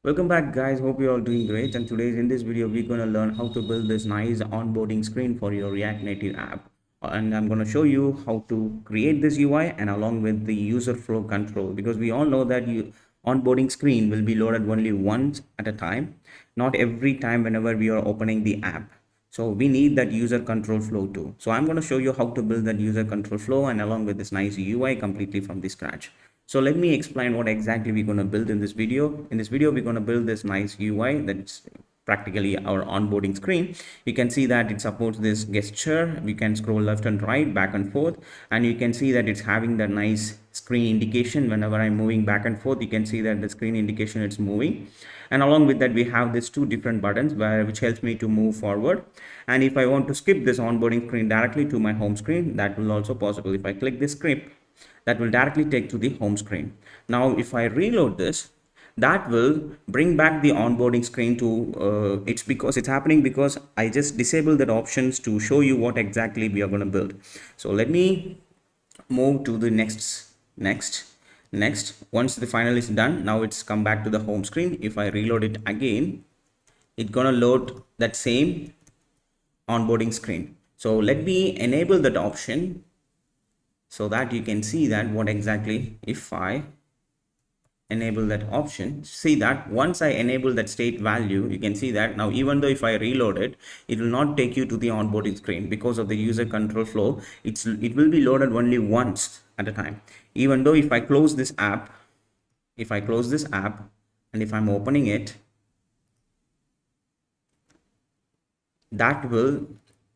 Welcome back guys, hope you're all doing great. And today in this video we're going to learn how to build this nice onboarding screen for your React Native app. And I'm going to show you how to create this UI and along with the user flow control, because we all know that onboarding screen will be loaded only once at a time, not every time whenever we are opening the app. So we need that user control flow too. So I'm going to show you how to build that user control flow and along with this nice UI completely from the scratch. So let me explain what exactly we're going to build in this video. In this video, we're going to build this nice UI that's practically our onboarding screen. You can see that it supports this gesture. We can scroll left and right, back and forth, and you can see that it's having the nice screen indication. Whenever I'm moving back and forth, you can see that the screen indication it's moving. And along with that, we have these two different buttons which helps me to move forward. And if I want to skip this onboarding screen directly to my home screen, that will also possible. If I click this skip, that will directly take to the home screen. Now if I reload this, that will bring back the onboarding screen to it's happening because I just disabled that options to show you what exactly we are going to build. So let me move to the next. Once the final is done, now it's come back to the home screen. If I reload it again, it's gonna load that same onboarding screen. So let me enable that option so that you can see that what exactly. If I enable that option, see that once I enable that state value, you can see that now even though if I reload it, it will not take you to the onboarding screen because of the user control flow. It will be loaded only once at a time. Even though if I close this app, and if I'm opening it, that will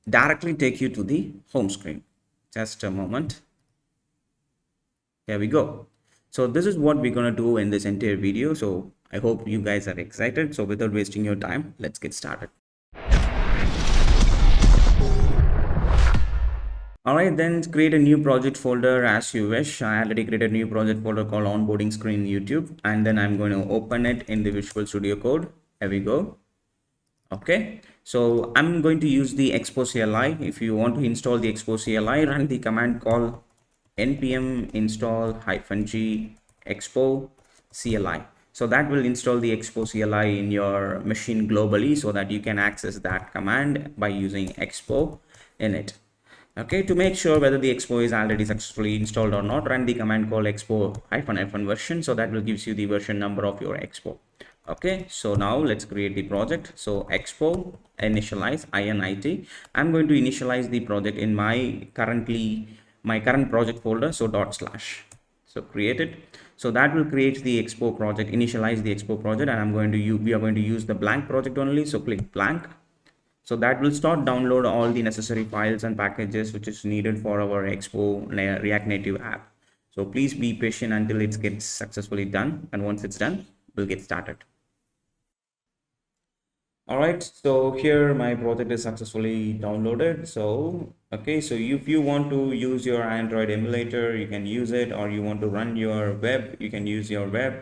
directly take you to the home screen. Just a moment. Here we go. So this is what we're going to do in this entire video. So I hope you guys are excited. So without wasting your time, let's get started. All right, then create a new project folder as you wish. I already created a new project folder called onboarding screen YouTube, and then I'm going to open it in the Visual Studio Code. Here we go. Okay, so I'm going to use the Expo CLI. If you want to install the Expo CLI, run the command called npm install -g expo CLI. So that will install the Expo CLI in your machine globally so that you can access that command by using Expo in it. Okay, to make sure whether the Expo is already successfully installed or not, run the command called expo --- version. So that will gives you the version number of your Expo. Okay, so now let's create the project. So expo initialize init. I'm going to initialize the project in my current project folder. So /. So create it. So that will create the expo project, initialize the expo project, and we are going to use the blank project only. So click blank. So that will start download all the necessary files and packages which is needed for our expo React Native app. So please be patient until it gets successfully done, and once it's done, we'll get started. All right, so here my project is successfully downloaded. So okay, so if you want to use your Android emulator, you can use it, or you want to run your web, you can use your web,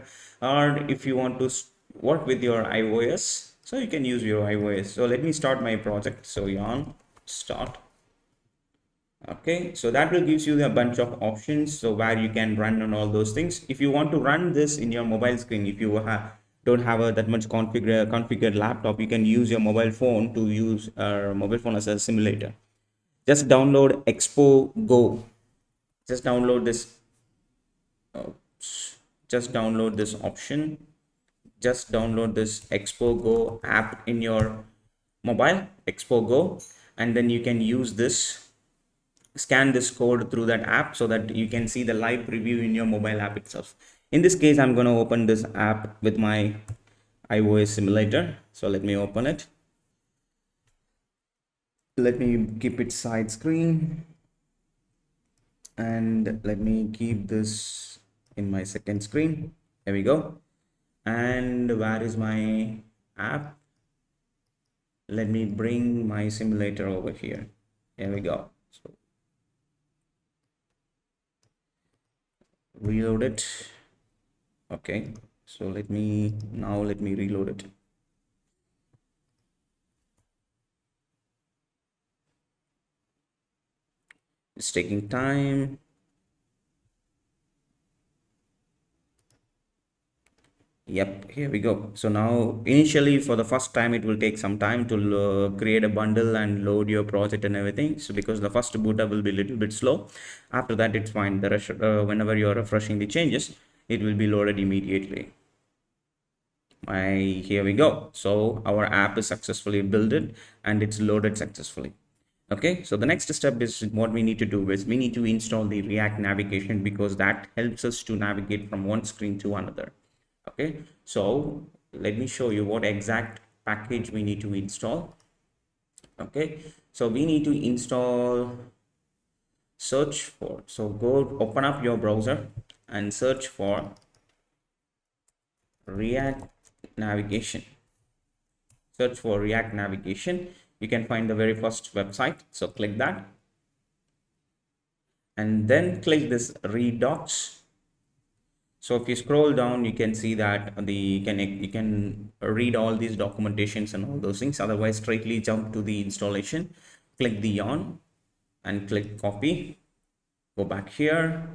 or if you want to work with your iOS, so you can use your iOS. So let me start my project. So yarn start. Okay, so that will gives you a bunch of options, so where you can run on all those things. If you want to run this in your mobile screen, if you don't have that much configured laptop, you can use your mobile phone to use mobile phone as a simulator. Just download Expo Go. Just download this. Just download this option. Just download this Expo Go app in your mobile, Expo Go, and then you can use this. Scan this code through that app so that you can see the live preview in your mobile app itself. In this case, I'm going to open this app with my iOS simulator. So let me open it. Let me keep it side screen, and let me keep this in my second screen. There we go. And where is my app? Let me bring my simulator over here. Here we go. So reload it. Okay, so let me reload it. It's taking time. Yep, here we go. So now initially for the first time it will take some time to create a bundle and load your project and everything. So because the first boot up will be a little bit slow, after that it's fine. Whenever you're refreshing the changes, it will be loaded immediately. Here we go. So our app is successfully built and it's loaded successfully. Okay, so the next step is what we need to do is we need to install the React navigation, because that helps us to navigate from one screen to another. Okay, so let me show you what exact package we need to install. Okay, so we need to install go open up your browser and search for React navigation. Search for React navigation. You can find the very first website, so click that and then click this read docs. So if you scroll down, you can see that you can read all these documentations and all those things. Otherwise, straightly jump to the installation, click the yarn and click copy. Go back here,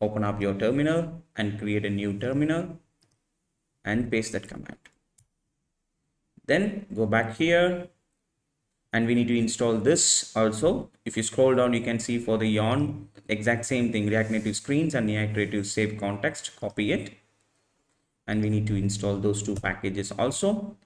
open up your terminal and create a new terminal and paste that command. Then go back here and we need to install this also. If you scroll down, you can see for the yarn, exact same thing, React Native screens and React Native save context, copy it. And we need to install those two packages also.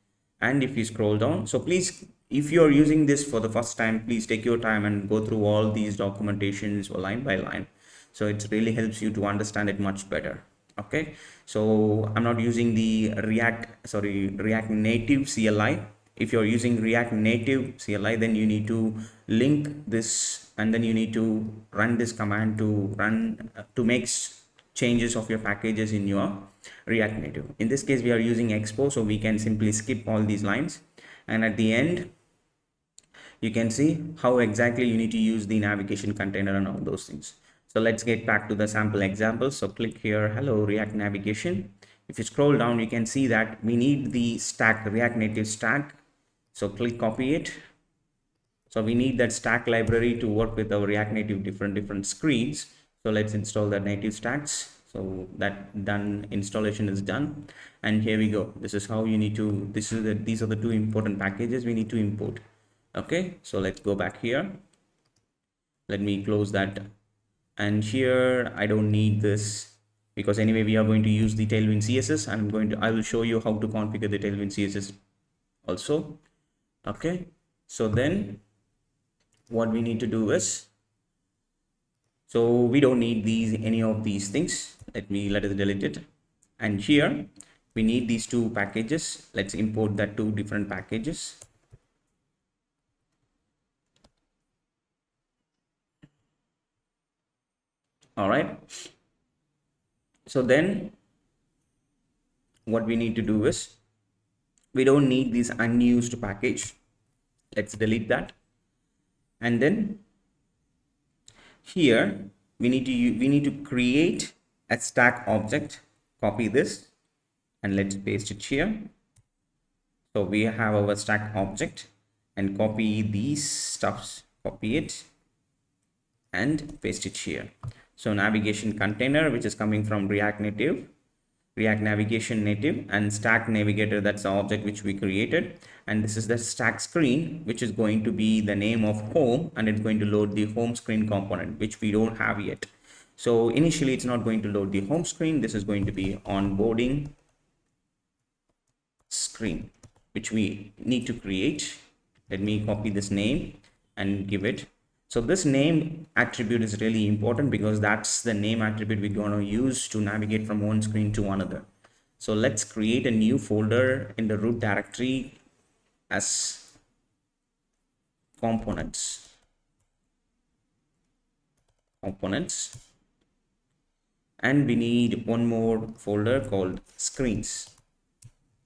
And if you scroll down, so please, if you're using this for the first time, please take your time and go through all these documentations line by line. So it really helps you to understand it much better. Okay, so I'm not using the React Native CLI. If you're using React Native CLI, then you need to link this and then you need to run this command to make changes of your packages in your React Native. In this case, we are using Expo, so we can simply skip all these lines. And at the end, you can see how exactly you need to use the navigation container and all those things. So let's get back to the sample example. So click here, hello, React navigation. If you scroll down, you can see that we need the stack, React Native stack. So click copy it. So we need that stack library to work with our React Native different screens. So let's install the native stacks. So that done, installation is done. And here we go. This is how you need to, these are the two important packages we need to import. Okay, so let's go back here. Let me close that. And here I don't need this because anyway we are going to use the Tailwind CSS. I will show you how to configure the Tailwind CSS also. Okay, so then what we need to do is, so we don't need any of these things. Let us delete it. And here we need these two packages. Let's import that two different packages. All right, so then what we need to do is, we don't need this unused package. Let's delete that. And then here we need to create a stack object. Copy this and let's paste it here. So we have our stack object and copy these stuffs, copy it and paste it here. So navigation container, which is coming from React Navigation Native, and stack navigator, that's the object which we created. And this is the stack screen, which is going to be the name of home, and it's going to load the home screen component, which we don't have yet. So initially it's not going to load the home screen. This is going to be onboarding screen, which we need to create. Let me copy this name and give it. So this name attribute is really important because that's the name attribute we're going to use to navigate from one screen to another. So let's create a new folder in the root directory as components. And we need one more folder called screens.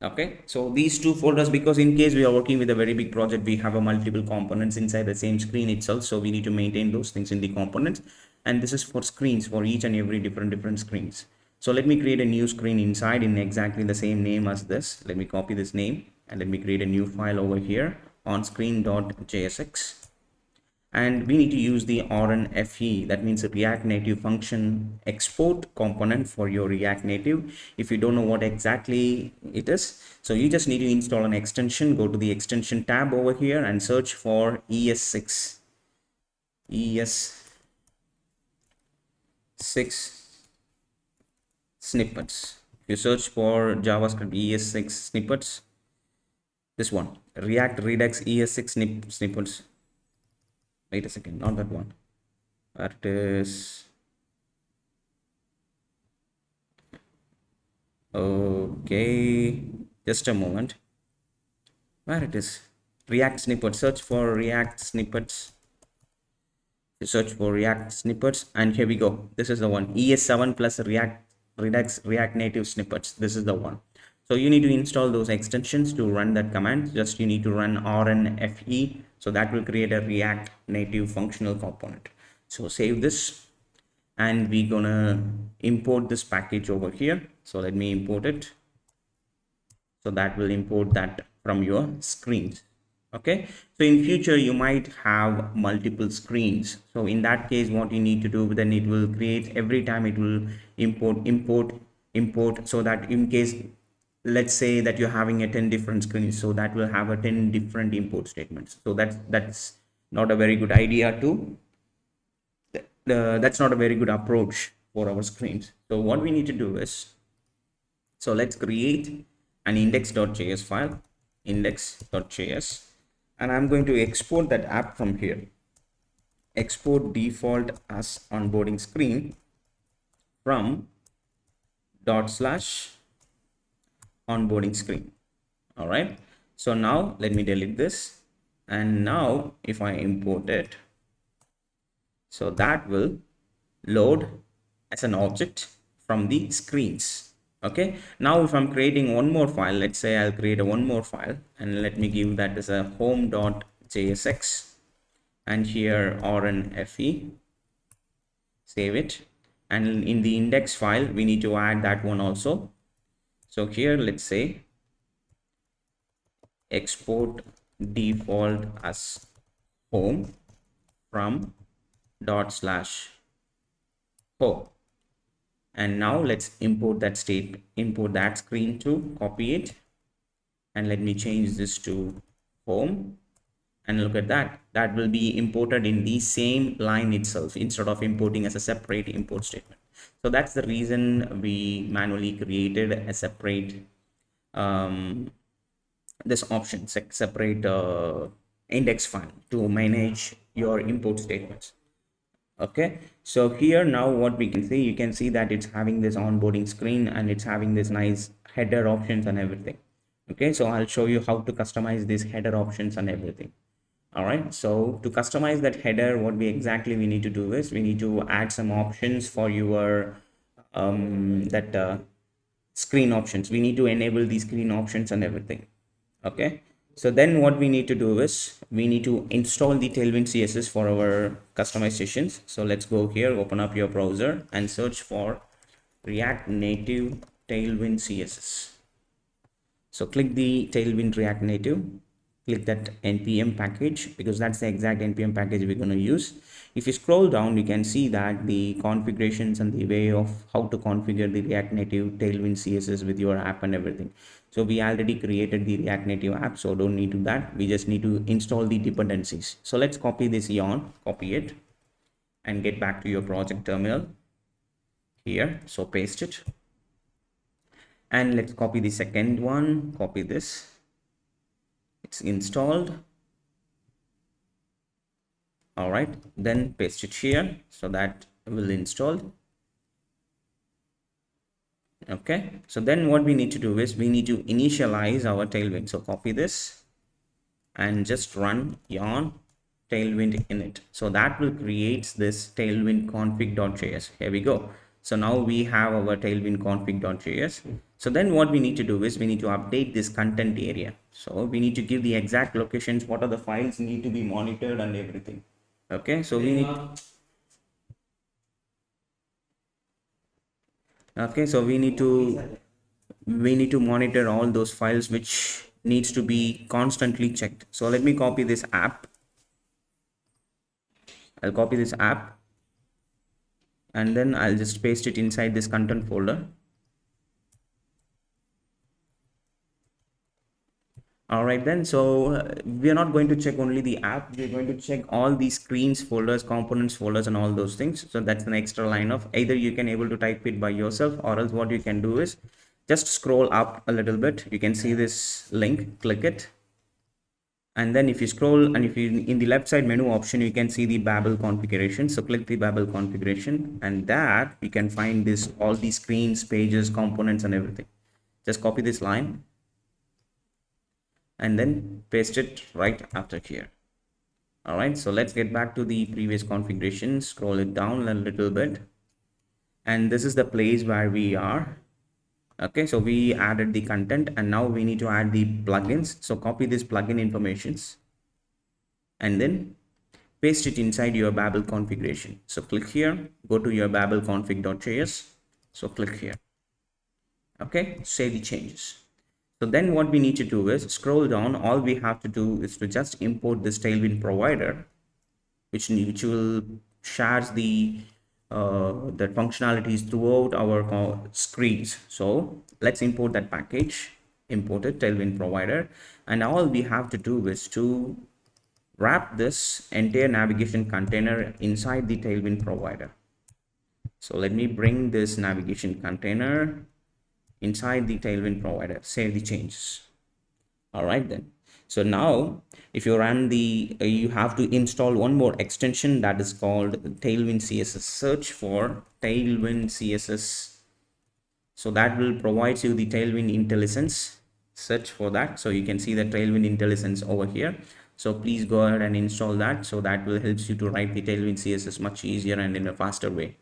Okay, so these two folders, because in case we are working with a very big project, we have a multiple components inside the same screen itself, so we need to maintain those things in the components. And this is for screens, for each and every different screens. So let me create a new screen inside in exactly the same name as this. Let me copy this name and let me create a new file over here on screen.jsx. and we need to use the RNFE, that means a React Native function export component for your React Native. If you don't know what exactly it is, so you just need to install an extension. Go to the extension tab over here and search for ES6 snippets. If you search for JavaScript ES6 snippets, this one, React Redux ES6 snippets. Wait a second, not that one. That is okay. Just a moment. Where it is? React snippets. Search for React snippets. Search for React snippets, and here we go. This is the one. ES7 plus React Redux React Native snippets. This is the one. So you need to install those extensions to run that command. Just you need to run RNFE. So that will create a React Native functional component. So save this, and we're gonna import this package over here. So let me import it. So that will import that from your screens. Okay, so in future you might have multiple screens. So in that case, what you need to do, then it will create every time it will import, so that in case, let's say that you're having a 10 different screens, so that will have a 10 different import statements. So that's not a very good idea too. That's not a very good approach for our screens. So what we need to do is, so let's create an index.js file, index.js, and I'm going to export that app from here. Export default as onboarding screen from /onboarding screen. All right, so now let me delete this, and now if I import it, so that will load as an object from the screens. Okay, now if I'm creating one more file, let's say I'll create one more file, and let me give that as a home.jsx, and here RNFE, save it, and in the index file we need to add that one also. So here let's say export default as home from /home. And now let's import that screen to copy it, and let me change this to home, and look at that will be imported in the same line itself instead of importing as a separate import statement. So that's the reason we manually created a separate this option, separate index file to manage your import statements. Okay, so here now what we can see, you can see that it's having this onboarding screen, and it's having this nice header options and everything. Okay, so I'll show you how to customize these header options and everything. All right, so to customize that header, what we need to do is we need to add some options for your screen options. We need to enable these screen options and everything. Okay, so then what we need to do is we need to install the Tailwind CSS for our customizations. So let's go here, open up your browser and search for React Native Tailwind CSS. So click the Tailwind React Native, click that npm package, because that's the exact npm package we're going to use. If you scroll down, you can see that the configurations and the way of how to configure the React Native Tailwind CSS with your app and everything. So we already created the React Native app, so don't need to do that. We just need to install the dependencies. So let's copy this yarn, copy it, and get back to your project terminal here. So paste it, and let's copy the second one, copy this. It's installed. All right, then paste it here, so that will install. Okay, so then what we need to do is we need to initialize our Tailwind. So copy this and just run yarn Tailwind init. So that will create this Tailwind config.js. Here we go. So now we have our Tailwind config.js. So then what we need to do is we need to update this content area. So we need to give the exact locations, what are the files need to be monitored and everything. Okay, so we need to monitor all those files which needs to be constantly checked. So let me copy this app I'll copy this app and then I'll just paste it inside this content folder. All right then, so we are not going to check only the app, we're going to check all the screens folders, components folders, and all those things. So that's an extra line of, either you can able to type it by yourself, or else what you can do is just scroll up a little bit. You can see this link, click it, and then if you scroll and if you in the left side menu option, you can see the Babel configuration. So click the Babel configuration, and that you can find this all the screens, pages, components, and everything. Just copy this line and then paste it right after here. All right, so let's get back to the previous configuration. Scroll it down a little bit, and this is the place where we are. Okay, so we added the content and now we need to add the plugins. So copy this plugin informations and then paste it inside your Babel configuration. So click here, go to your Babel config.js. So click here. Okay, save the changes. So then what we need to do is scroll down. All we have to do is to just import this Tailwind provider, which will shares the functionalities throughout our screens. So let's import that package, import it, Tailwind provider, and all we have to do is to wrap this entire navigation container inside the Tailwind provider. So let me bring this navigation container inside the Tailwind provider, save the changes. All right then. So now if you run the you have to install one more extension that is called Tailwind CSS. Search for Tailwind CSS. So that will provide you the Tailwind IntelliSense. Search for that. So you can see the Tailwind IntelliSense over here. So please go ahead and install that. So that will help you to write the Tailwind CSS much easier and in a faster way.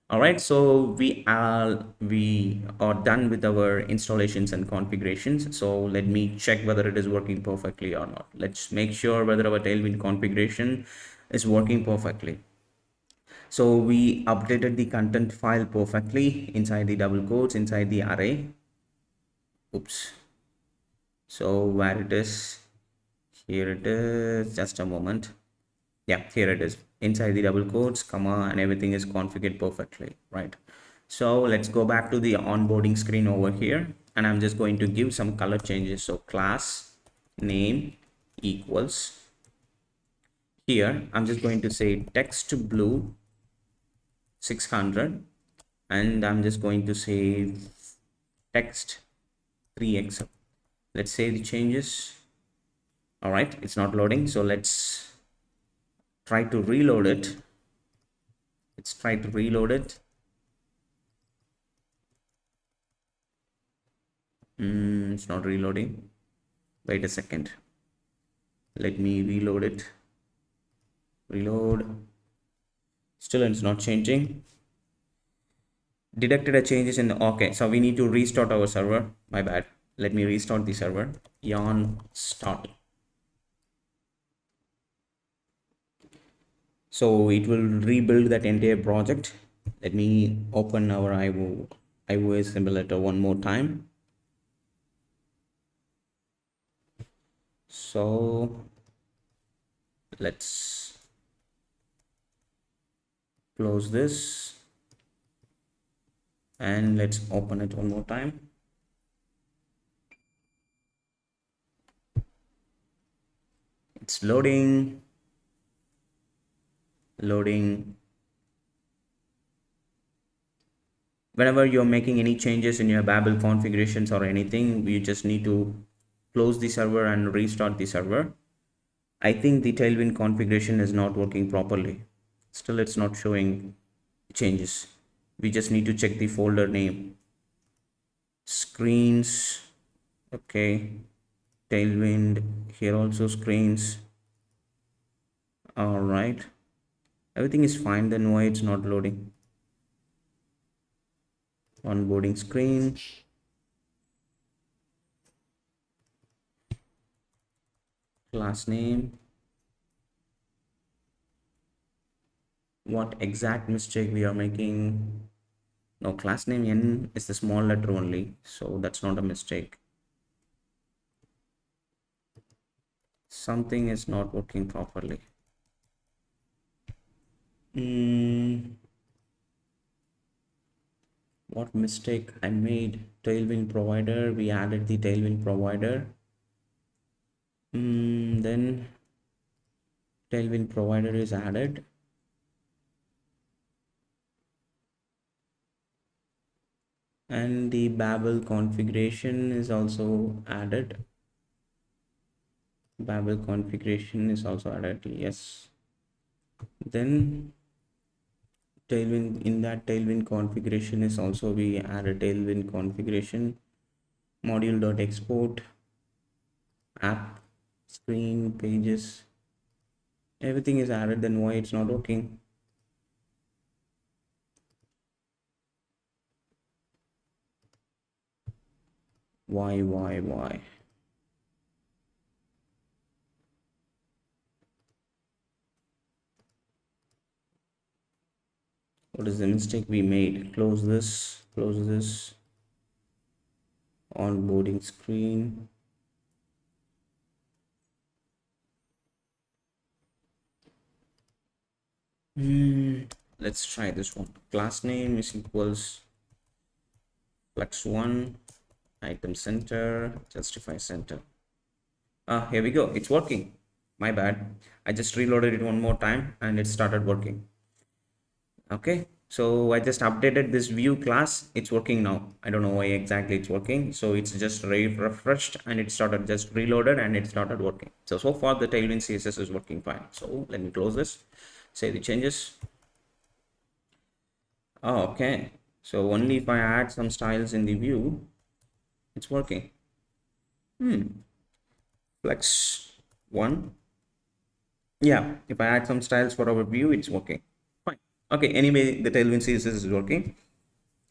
All right, so we are done with our installations and configurations. So let me check whether it is working perfectly or not. Let's make sure whether our Tailwind configuration is working perfectly. So we updated the content file perfectly inside the double quotes, inside the array. Oops. So where it is, here it is, just a moment. Yeah, here it is, inside the double quotes, comma, and everything is configured perfectly, right? So let's go back to the onboarding screen over here, and I'm just going to give some color changes. So class name equals, here I'm just going to say text blue 600, and I'm just going to say text 3x. Let's save the changes. All right, it's not loading, so let's try to reload it. Let's try to reload it. It's not reloading. Wait a second. Let me reload it. Reload. Still it's not changing. Detected a changes in the, okay, so we need to restart our server. My bad. Let me restart the server. Yarn start. So it will rebuild that entire project. Let me open our iOS simulator one more time. So let's close this and let's open it one more time. It's loading. Whenever you're making any changes in your Babel configurations or anything, you just need to close the server and restart the server. I think the Tailwind configuration is not working properly. Still it's not showing changes. We just need to check the folder name, screens. Okay, Tailwind, here also screens. All right, everything is fine. Then why it's not loading? Onboarding screen, class name. What exact mistake we are making? No, class name N is the small letter only, so that's not a mistake. Something is not working properly. what mistake I made. Tailwind provider, we added the Tailwind provider. Then Tailwind provider is added. And the Babel configuration is also added. Babel configuration is also added, yes. Then Tailwind, in that Tailwind configuration is also we add a Tailwind configuration module.export app screen pages, everything is added. Then why it's not working? Why? What is the mistake we made? Close this, onboarding screen. Let's try this one. Class name is equals flex1 item center justify center. Here we go, it's working. My bad, I just reloaded it one more time and it started working. Okay, so I just updated this view class, it's working now. I don't know why exactly it's working. So it's just refreshed and it started, just reloaded and it started working. So far the Tailwind CSS is working fine. So let me close this, save the changes. Oh, okay, so only if I add some styles in the view it's working. Flex 1, yeah, if I add some styles for our view it's working fine. Okay, anyway the Tailwind CSS is working.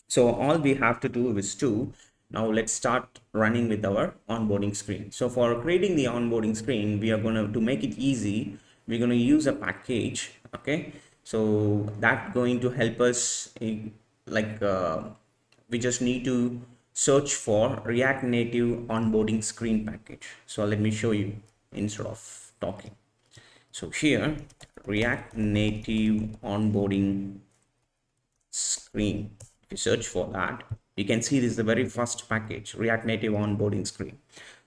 So all we have to do is to now let's start running with our onboarding screen. So for creating the onboarding screen, we are going to make it easy, we're going to use a package. Okay, so that going to help us in, like we just need to search for React Native onboarding screen package. So let me show you instead of talking. So here React Native onboarding screen, if you search for that you can see this is the very first package, React Native onboarding screen.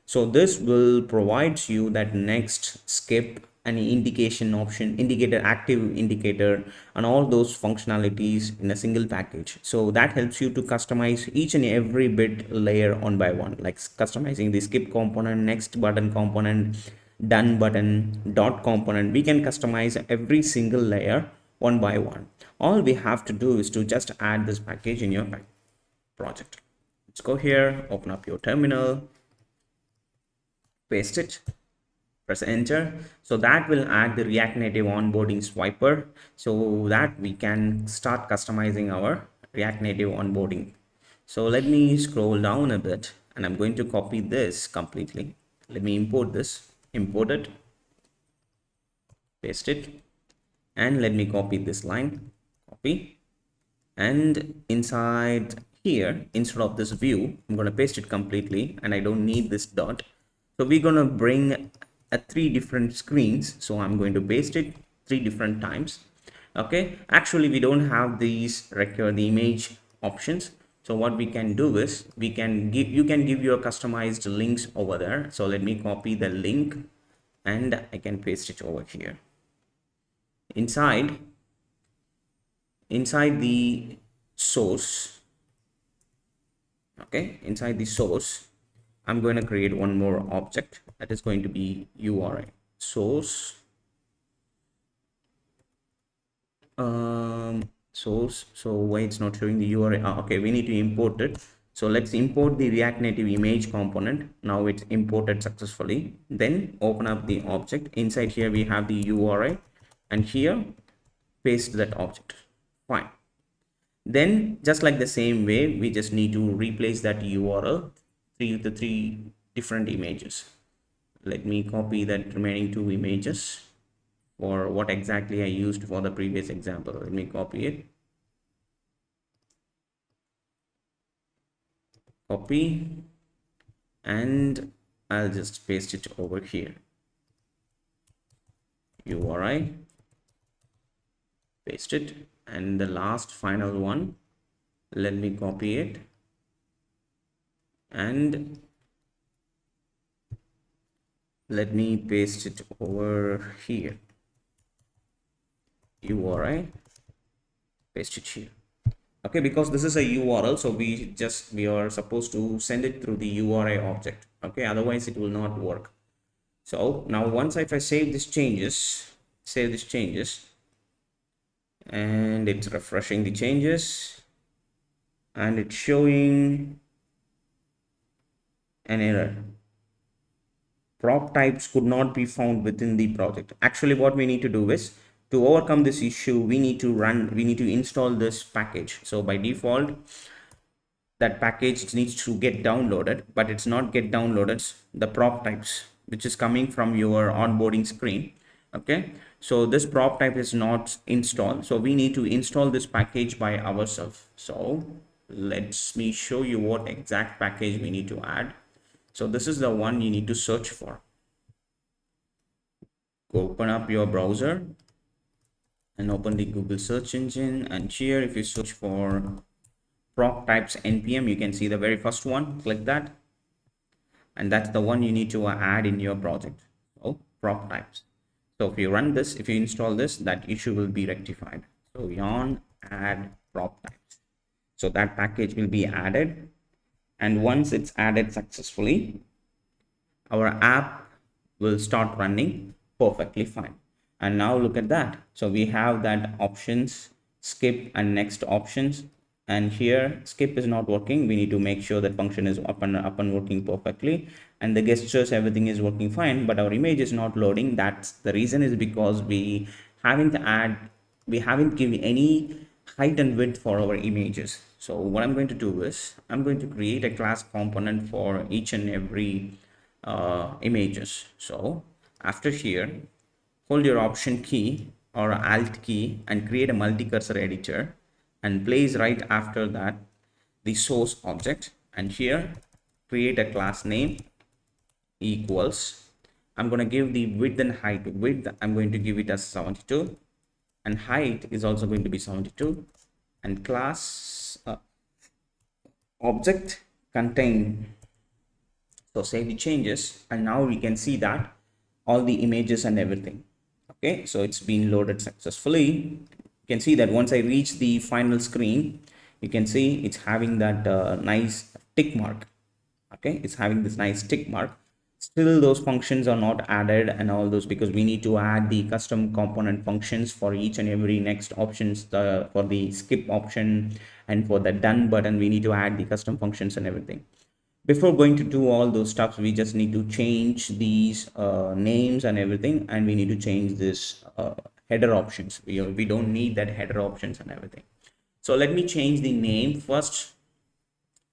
So this will provide you that next, skip, any indication option, indicator, active indicator, and all those functionalities in a single package. So that helps you to customize each and every bit layer one by one, like customizing the skip component, next button component, done button, dot component. We can customize every single layer one by one. All we have to do is to just add this package in your project. Let's go here, open up your terminal, paste it, press enter. So that will add the React Native onboarding swiper so that we can start customizing our React Native onboarding. So let me scroll down a bit and I'm going to copy this completely. Let me import this, import it, paste it, and let me copy this line, copy, and inside here instead of this view I'm going to paste it completely and I don't need this dot. So we're going to bring a 3 different screens, so I'm going to paste it 3 different times. Okay, actually we don't have these record the image options. So what we can do is we can give, you can give your customized links over there. So let me copy the link and I can paste it over here inside the source. Okay, inside the source I'm going to create one more object that is going to be URI source, source. So why it's not showing the URI? Okay, we need to import it. So let's import the React Native image component. Now it's imported successfully. Then open up the object. Inside here we have the URI and here paste that object. Fine. Then just like the same way we just need to replace that URL with the 3 different images. Let me copy that remaining 2 images for what exactly I used for the previous example. Let me copy it, copy, and I'll just paste it over here. URI, paste it, and the last final one Let me copy it and let me paste it over here. URI, paste it here. Okay, because this is a URL, so we are supposed to send it through the URI object. Okay, otherwise it will not work. So now once if I save this changes, and it's refreshing the changes, and it's showing an error. Prop types could not be found within the project. Actually, what we need to do is, to overcome this issue, we need to install this package. So by default, that package needs to get downloaded, but it's not get downloaded the prop types which is coming from your onboarding screen. Okay, so this prop type is not installed, so we need to install this package by ourselves. So let me show you what exact package we need to add. So this is the one you need to search for. Go open up your browser and open the Google search engine, and here if you search for prop types npm, you can see the very first one. Click that, and that's the one you need to add in your project. So prop types. So if you run this, if you install this, that issue will be rectified. So yarn add prop types, so that package will be added, and once it's added successfully, our app will start running perfectly fine. And now look at that. So we have that options, skip and next options, and here skip is not working. We need to make sure that function is up and working perfectly, and the gestures, everything is working fine, but our image is not loading. That's the reason, is because we haven't given any height and width for our images. So what I'm going to do is, I'm going to create a class component for each and every images. So after here, hold your option key or alt key and create a multi-cursor editor, and place right after that the source object, and here create a class name equals, I'm going to give the width and height. Width I'm going to give it as 72, and height is also going to be 72, and class object contain. So save the changes, and now we can see that all the images and everything. Okay, so it's been loaded successfully. You can see that once I reach the final screen, you can see it's having that nice tick mark. Okay, it's having this nice tick mark. Still those functions are not added and all those, because we need to add the custom component functions for each and every next options. For the skip option and for the done button, we need to add the custom functions and everything. Before going to do all those stuff, we just need to change these names and everything, and we need to change this header options. We don't need that header options and everything. So let me change the name first.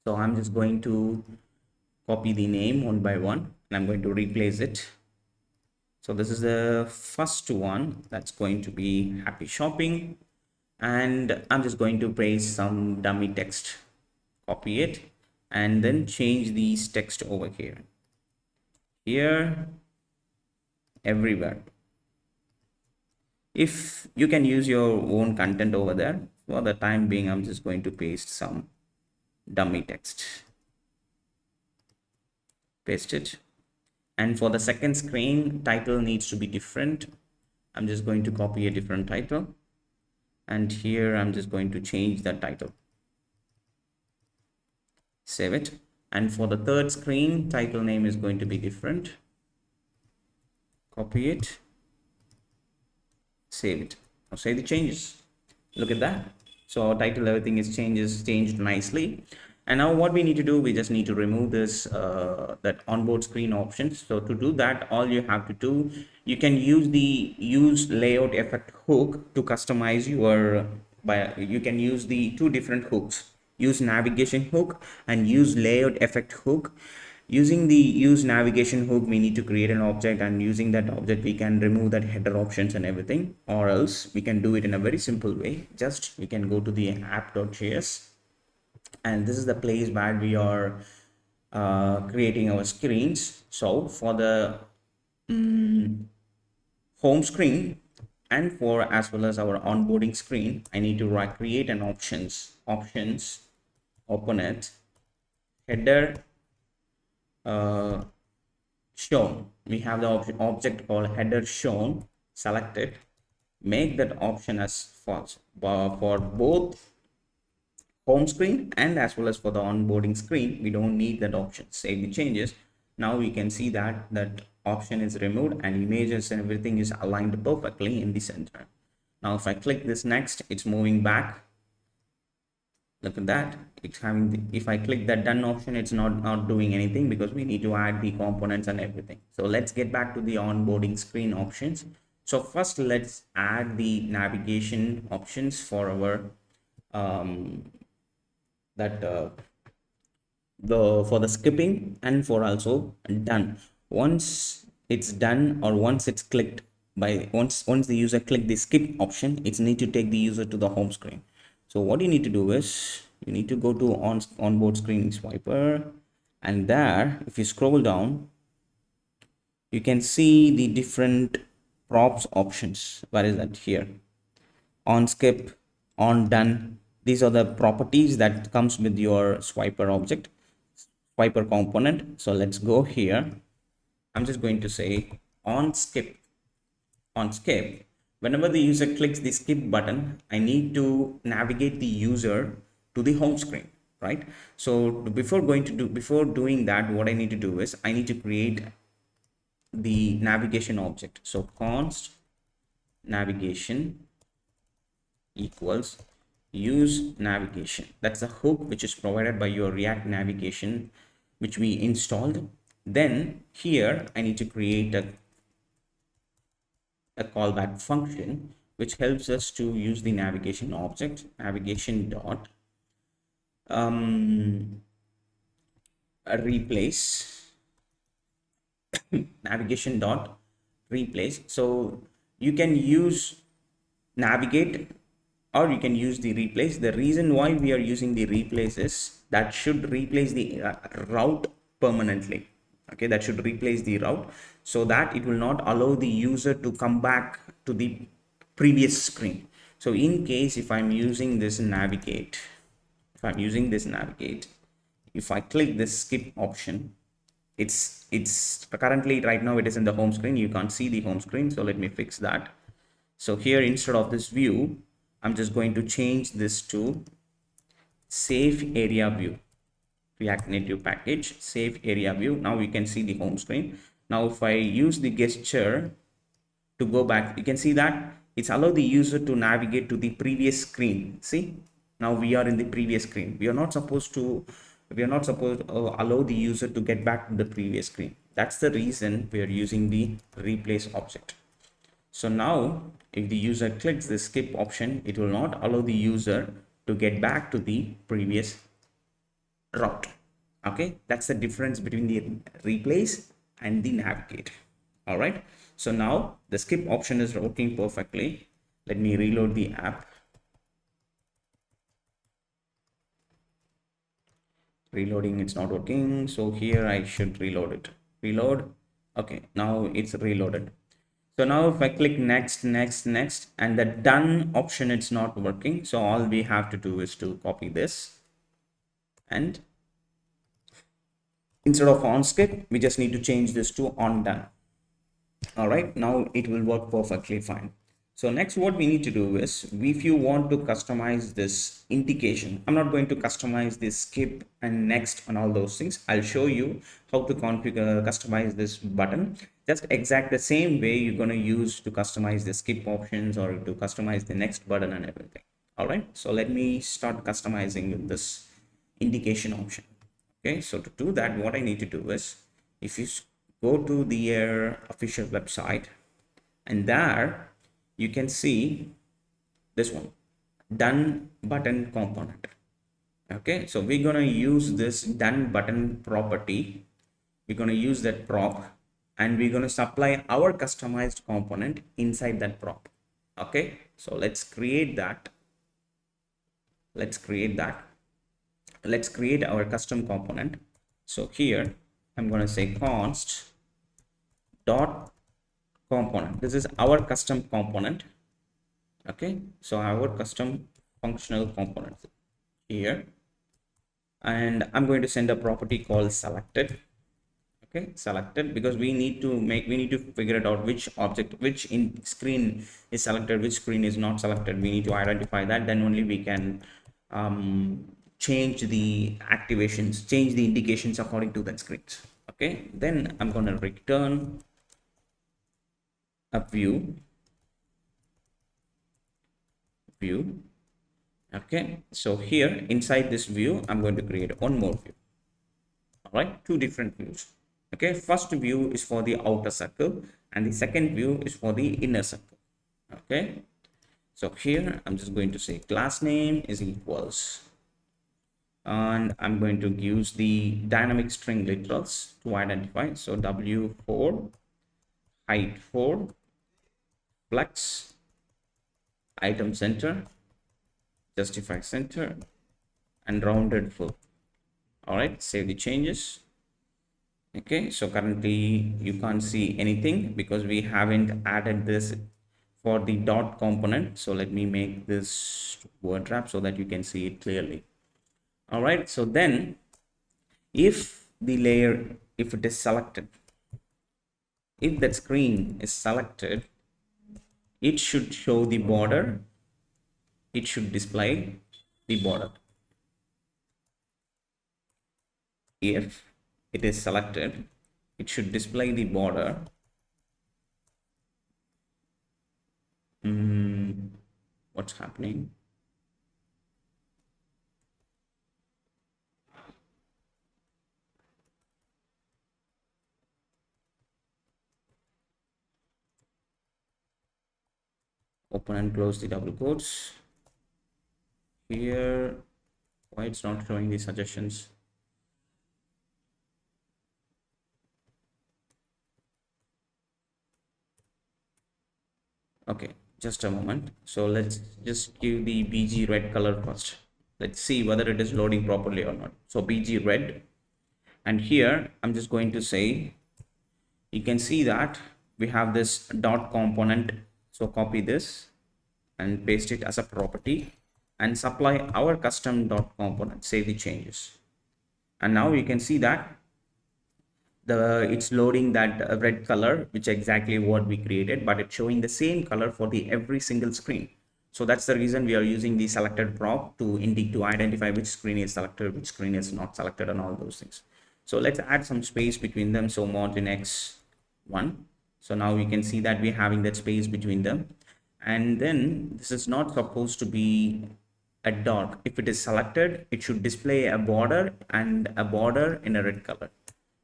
So I'm just going to copy the name one by one, and I'm going to replace it. So this is the first one, that's going to be happy shopping, and I'm just going to paste some dummy text, copy it, and then change these text over here, everywhere. If you can use your own content over there, for the time being I'm just going to paste some dummy text, paste it. And for the second screen, title needs to be different. I'm just going to copy a different title, and here I'm just going to change that title, save it. And for the third screen, title name is going to be different, copy it, save it. Now save the changes. Look at that. So title, everything is changed nicely. And now what we need to do, we just need to remove this that onboard screen options. So to do that, all you have to do, you can use the use layout effect hook to customize your you can use the two different hooks, use navigation hook and use layout effect hook. Using the use navigation hook, we need to create an object, and using that object we can remove that header options and everything, or else we can do it in a very simple way. Just we can go to the app.js, and this is the place where we are creating our screens. So for the home screen and for as well as our onboarding screen, I need to create an options open it, header shown. We have the object called header shown. Select it, make that option as false for both home screen and as well as for the onboarding screen. We don't need that option. Save the changes. Now we can see that that option is removed and images and everything is aligned perfectly in the center. Now if I click this next, it's moving back. Look at that, it's having if I click that done option, it's not doing anything because we need to add the components and everything. So let's get back to the onboarding screen options. So first let's add the navigation options for our for the skipping and for also done. Once it's done, or once it's clicked by once the user click the skip option, it's need to take the user to the home screen. So what you need to do is you need to go to onboard screen swiper, and there if you scroll down, you can see the different props options. Where is that? Here, on skip, on done. These are the properties that comes with your swiper object, swiper component. So let's go here. I'm just going to say on skip. On skip, whenever the user clicks the skip button, I need to navigate the user to the home screen, right? So before doing that, what I need to do is I need to create the navigation object. So const navigation equals use navigation. That's a hook which is provided by your React navigation, which we installed. Then here I need to create a callback function which helps us to use the navigation object, navigation dot replace navigation dot replace. So you can use navigate or you can use the replace. The reason why we are using the replace is that should replace the route permanently. Okay, that should replace the route so that it will not allow the user to come back to the previous screen. So in case if I'm using this navigate, if I click this skip option, it's currently right now it is in the home screen. You can't see the home screen, so let me fix that. So here instead of this view, I'm just going to change this to safe area view. React Native package, safe area view. Now you can see the home screen. Now if I use the gesture to go back, you can see that it's allow the user to navigate to the previous screen. See, now we are in the previous screen. We are not supposed to allow the user to get back to the previous screen. That's the reason we are using the replace object. So now if the user clicks the skip option, it will not allow the user to get back to the previous route. Okay, that's the difference between the replace and the navigate. All right, so now the skip option is working perfectly. Let me reload the app. Reloading, it's not working, so here I should reload it. Reload. Okay, now it's reloaded. So now if I click next, and the done option, it's not working. So all we have to do is to copy this, and instead of on skip, we just need to change this to on done. All right, now it will work perfectly fine. So next what we need to do is, if you want to customize this indication, I'm not going to customize this skip and next and all those things. I'll show you how to configure, customize this button. Just exact the same way you're going to use to customize the skip options or to customize the next button and everything. All right, so let me start customizing with this indication option. Okay, so to do that, what I need to do is, if you go to the official website, and there you can see this one, done button component. Okay, so we're gonna use this done button property. We're gonna use that prop, and we're gonna supply our customized component inside that prop. Okay, so let's create that. Let's create our custom component. So here I'm going to say const dot component. This is our custom component. Okay, so our custom functional component here. and I'm going to send a property called selected. Okay, selected, because we need to figure it out which object, which in screen is selected, which screen is not selected. We need to identify that, then only we can change the activations, change the indications according to that screens. Okay, then I'm going to return a view. Okay, so here inside this view I'm going to create one more view. All right, two different views. Okay, first view is for the outer circle and the second view is for the inner circle. Okay, so here I'm just going to say class name is equals, and I'm going to use the dynamic string literals to identify. So w4, height 4, flex, item center, justify center, and rounded full. All right, save the changes. Okay, so currently you can't see anything because we haven't added this for the dot component. So let me make this word wrap so that you can see it clearly. All right, so then if the layer, if it is selected, if that screen is selected, it should show the border, it should display the border. If it is selected, it should display the border. What's happening? Open and close the double quotes. Here, why it's not showing the suggestions? Okay, just a moment. So let's just give the BG red color first. Let's see whether it is loading properly or not. So BG red, and here I'm just going to say, you can see that we have this dot component. So copy this and paste it as a property and supply our custom dot component, save the changes. And now you can see that it's loading that red color, which is exactly what we created, but it's showing the same color for the every single screen. So that's the reason we are using the selected prop to identify which screen is selected, which screen is not selected, and all those things. So let's add some space between them. So margin x1. So now we can see that we're having that space between them. And then this is not supposed to be a dot. If it is selected, it should display a border and a border in a red color.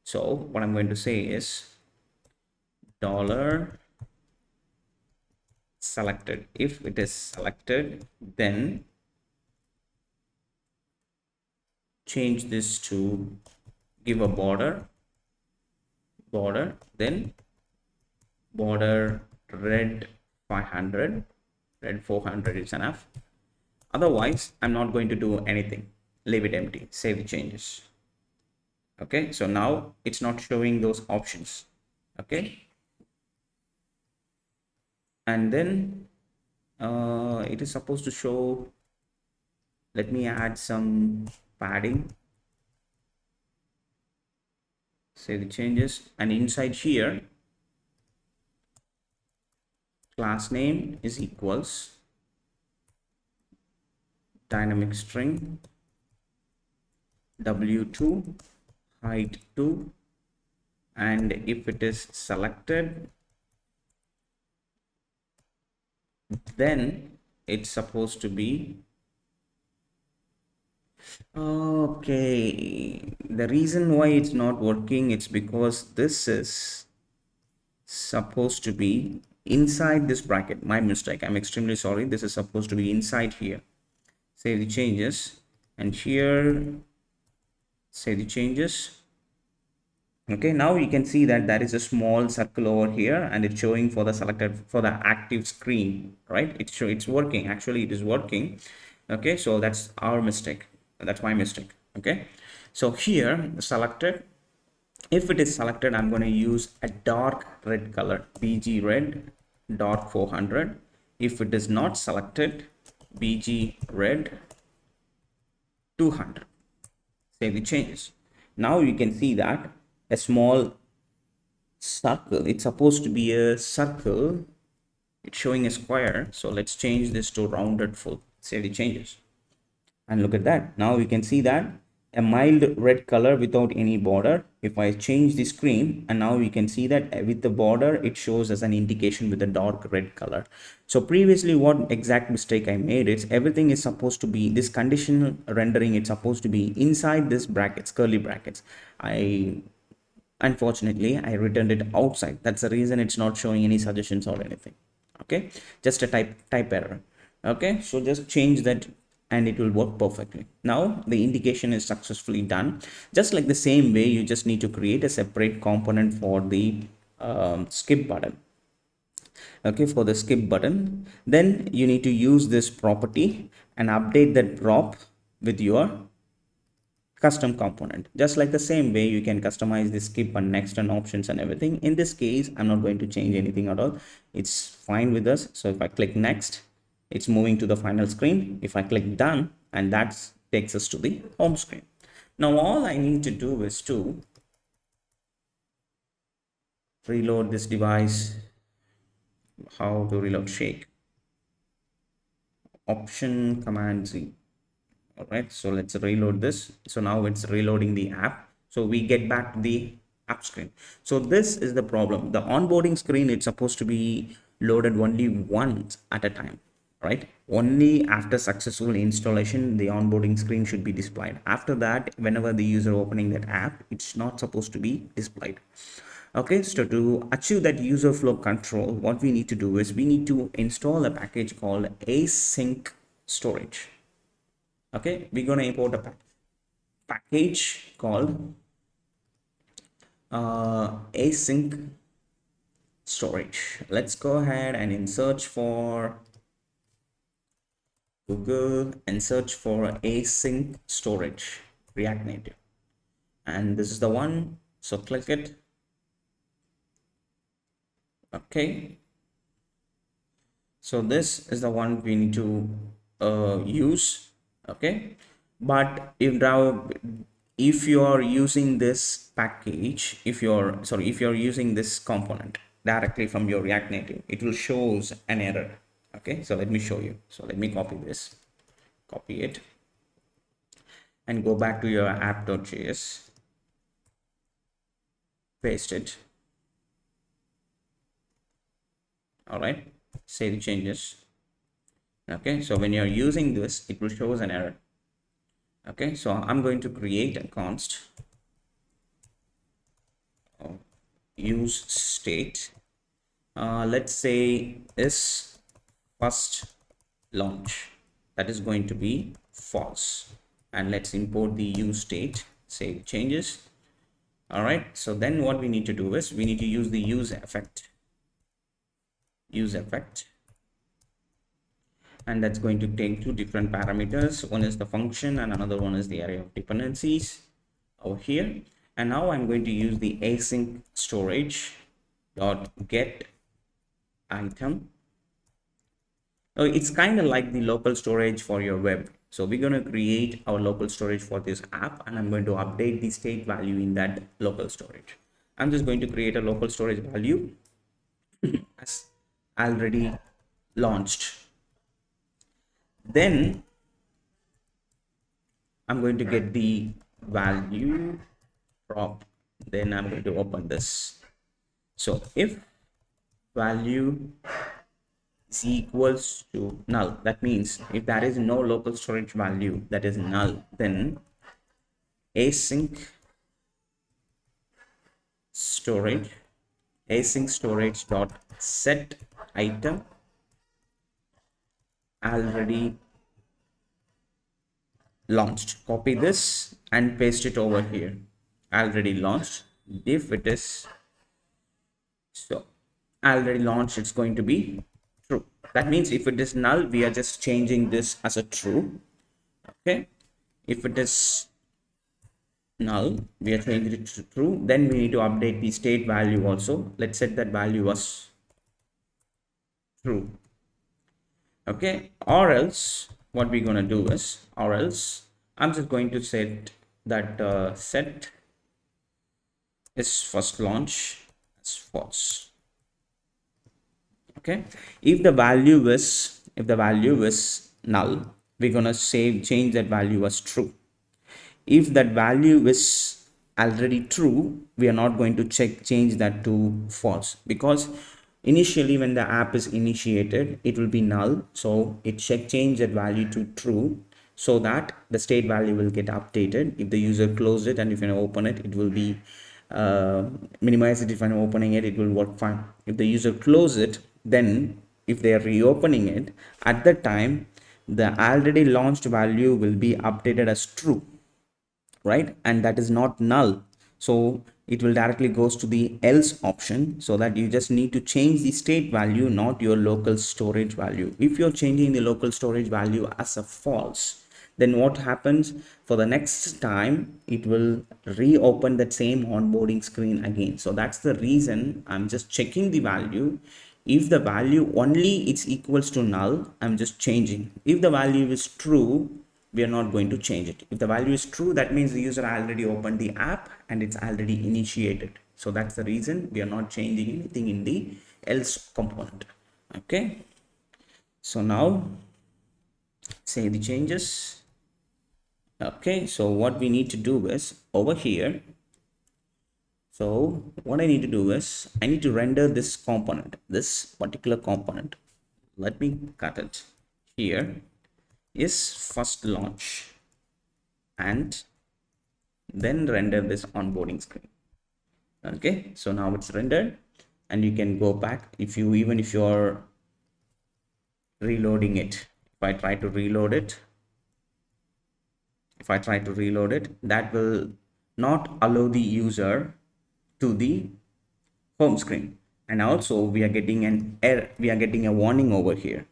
So what I'm going to say is dollar selected. If it is selected, then change this to give a border, then border red 500, red 400 is enough. Otherwise, I'm not going to do anything. Leave it empty, save the changes. Okay, so now it's not showing those options. Okay, and then it is supposed to show. Let me add some padding, save the changes, and inside here class name is equals dynamic string w2 height 2, and if it is selected, then it's supposed to be okay. The reason why it's not working, it's because this is supposed to be inside this bracket. My mistake, I'm extremely sorry. This is supposed to be inside here. Save the changes, and here save the changes. Okay, now you can see that there is a small circle over here and it's showing for the selected, for the active screen, right? It's working, actually it is working. Okay, so that's our mistake, that's my mistake. Okay, so here selected, if it is selected, I'm going to use a dark red color, BG red dot 400. If it is not selected, BG red 200. Save the changes. Now you can see that a small circle, it's supposed to be a circle, it's showing a square. So let's change this to rounded full. Save the changes. And look at that. Now you can see that a mild red color without any border. If I change the screen, and now you can see that with the border, it shows as an indication with a dark red color. So previously what exact mistake I made is everything is supposed to be this conditional rendering. It's supposed to be inside this brackets, curly brackets. Unfortunately, I returned it outside. That's the reason it's not showing any suggestions or anything. Okay, just a type error. Okay, so just change that and it will work perfectly. Now the indication is successfully done. Just like the same way, you just need to create a separate component for the skip button. Okay, for the skip button, then you need to use this property and update that prop with your custom component. Just like the same way, you can customize the skip and next and options and everything. In this case, I'm not going to change anything at all. It's fine with us. So if I click next, it's moving to the final screen. If I click done, and that takes us to the home screen. Now all I need to do is to reload this device. How to reload? Shake option command Z. All right, so let's reload this. So now it's reloading the app, so we get back to the app screen. So this is the problem. The onboarding screen, it's supposed to be loaded only once at a time, right? Only after successful installation the onboarding screen should be displayed. After that, whenever the user opening that app, it's not supposed to be displayed. Okay, so to achieve that user flow control, what we need to do is we need to install a package called Async storage. Okay, we're going to import a package called Async storage. Let's go ahead and in search for Google and search for Async storage React Native, and this is the one. So click it. Okay, so this is the one we need to use. Okay, but if you are using this package, if you're using this component directly from your React Native, it will shows an error. Okay, so let me show you. So let me copy this, copy it, and go back to your app.js, paste it. All right, save the changes. Okay, so when you're using this, it will show an error. Okay, so I'm going to create a const use state. Let's say is first launch, that is going to be false, and let's import the use state, save changes. All right, so then what we need to do is we need to use the use effect, and that's going to take two different parameters. One is the function and another one is the array of dependencies over here. And now I'm going to use the async storage dot get item. So it's kind of like the local storage for your web. So we're going to create our local storage for this app, and I'm going to update the state value in that local storage. I'm just going to create a local storage value as already launched. Then I'm going to get the value prop. Then I'm going to open this. So if value is equals to null, that means if there is no local storage value that is null, then async storage dot set item already launched. Copy this and paste it over here. Already launched. If it is so already launched, it's going to be true. That means if it is null, we are just changing this as a true. Okay, if it is null, we are changing it to true. Then we need to update the state value also. Let's set that value as true. Okay, or else what we're going to do is, or else I'm just going to set that set is first launch as false. Okay, if the value is null, we're gonna change that value as true. If that value is already true, we are not going to change that to false, because initially when the app is initiated it will be null, so it change that value to true, so that the state value will get updated. If the user close it and if you open it, it will be minimize it. If I'm opening it, it will work fine. If the user close it, then if they are reopening it, at that time the already launched value will be updated as true, right? And that is not null, so it will directly goes to the else option, so that you just need to change the state value, not your local storage value. If you're changing the local storage value as a false, then what happens, for the next time it will reopen that same onboarding screen again. So that's the reason I'm just checking the value. If the value only it's equals to null, I'm just changing. If the value is true, we are not going to change it. If the value is true, that means the user already opened the app and it's already initiated. So that's the reason we are not changing anything in the else component. Okay, so now save the changes. Okay, so what we need to do is over here, so what I need to do is I need to render this component, this particular component. Let me cut it. Here is first launch, and then render this onboarding screen. Okay, so now it's rendered, and you can go back. If you even if you're reloading it, if I try to reload it, that will not allow the user to the home screen. And also we are getting an error, we are getting a warning over here.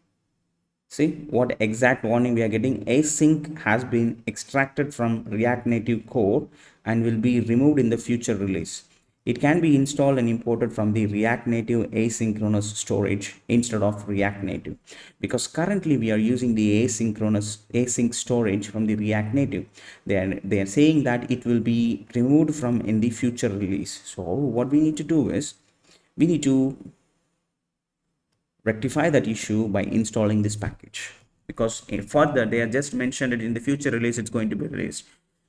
See what exact warning we are getting: async has been extracted from React Native core and will be removed in the future release. It can be installed and imported from the React Native asynchronous storage instead of React Native, because currently we are using the async storage from the React Native. They are saying that it will be removed from in the future release. So what we need to do is we need to rectify that issue by installing this package, because further they have just mentioned it in the future release it's going to be released.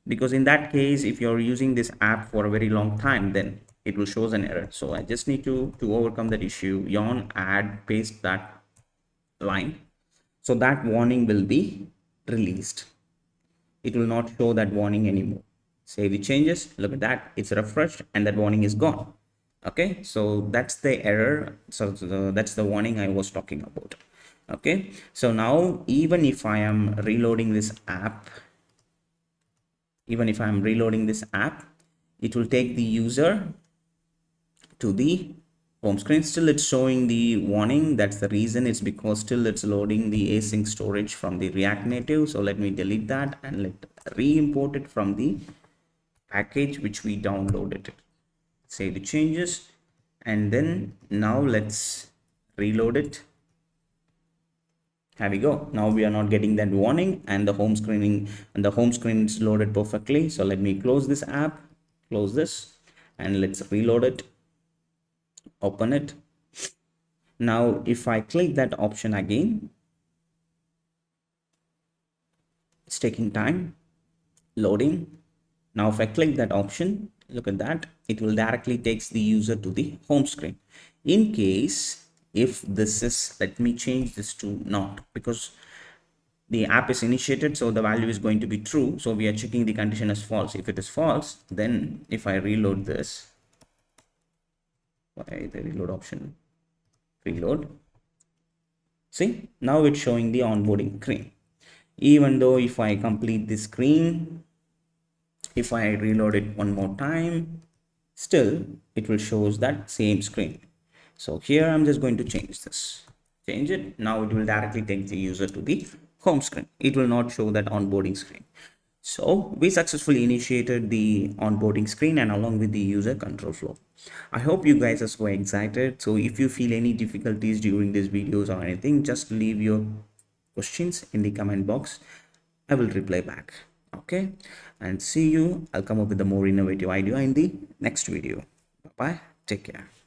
Because in that case, if you're using this app for a very long time, then it will show an error. So I just need to overcome that issue, yarn add paste that line, so that warning will be released. It will not show that warning anymore. Save the changes, look at that, it's refreshed and that warning is gone. Okay, so that's the error. So that's the warning I was talking about. Okay, so now even if I am reloading this app, it will take the user to the home screen. Still it's showing the warning. That's the reason. It's because still it's loading the async storage from the React Native. So let me delete that and let re-import it from the package which we downloaded. Save the changes, and then now let's reload it. Here we go. Now we are not getting that warning, and the home screen is loaded perfectly. So let me close this app, close this, and let's reload it, open it. Now if I click that option again, it's taking time loading. Now if I click that option, look at that, it will directly takes the user to the home screen. In case if this is, let me change this to not, because the app is initiated, so the value is going to be true, so we are checking the condition as false. If it is false, then if I reload this, by the reload option, reload, see now it's showing the onboarding screen. Even though if I complete this screen, if I reload it one more time, still it will shows that same screen. So here I'm just going to change this, change it. Now it will directly take the user to the home screen. It will not show that onboarding screen. So we successfully initiated the onboarding screen and along with the user control flow. I hope you guys are so excited. So if you feel any difficulties during these videos or anything, just leave your questions in the comment box. I will reply back. Okay, and see you. I'll come up with a more innovative idea in the next video. Bye bye, take care.